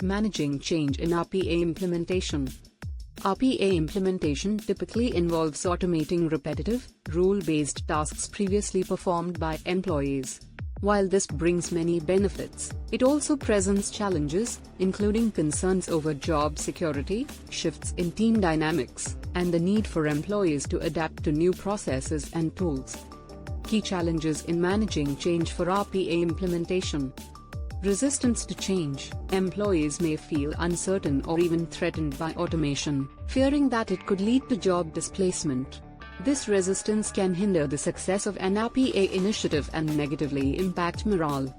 Managing change in RPA implementation. RPA implementation typically involves automating repetitive, rule-based tasks previously performed by employees. While this brings many benefits, it also presents challenges, including concerns over job security, shifts in team dynamics, and the need for employees to adapt to new processes and tools. Key challenges in managing change for RPA implementation. Resistance to change. Employees may feel uncertain or even threatened by automation, fearing that it could lead to job displacement. This resistance can hinder the success of an RPA initiative and negatively impact morale.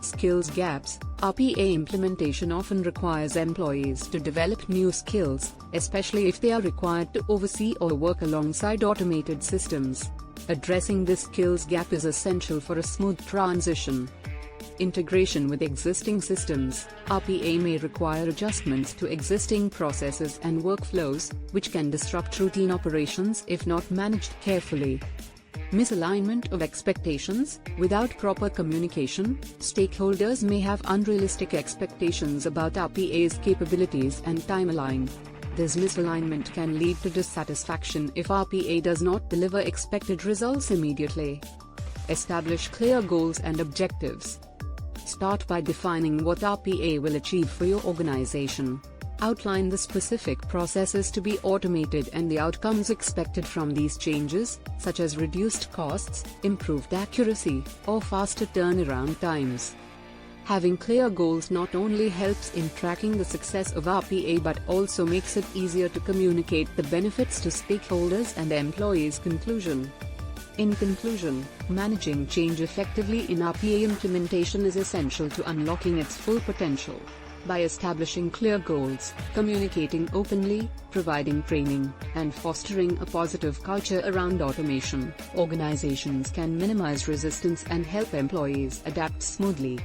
Skills gaps. RPA implementation often requires employees to develop new skills, especially if they are required to oversee or work alongside automated systems. Addressing this skills gap is essential for a smooth transition. Integration with existing systems. RPA may require adjustments to existing processes and workflows, which can disrupt routine operations if not managed carefully. Misalignment of expectations. Without proper communication, stakeholders may have unrealistic expectations about RPA's capabilities and timeline. This misalignment can lead to dissatisfaction if RPA does not deliver expected results immediately. Establish clear goals and objectives. Start by defining what RPA will achieve for your organization. Outline the specific processes to be automated and the outcomes expected from these changes, such as reduced costs, improved accuracy, or faster turnaround times. Having clear goals not only helps in tracking the success of RPA but also makes it easier to communicate the benefits to stakeholders and employees. Conclusion. In conclusion, managing change effectively in RPA implementation is essential to unlocking its full potential. By establishing clear goals, communicating openly, providing training, and fostering a positive culture around automation, organizations can minimize resistance and help employees adapt smoothly.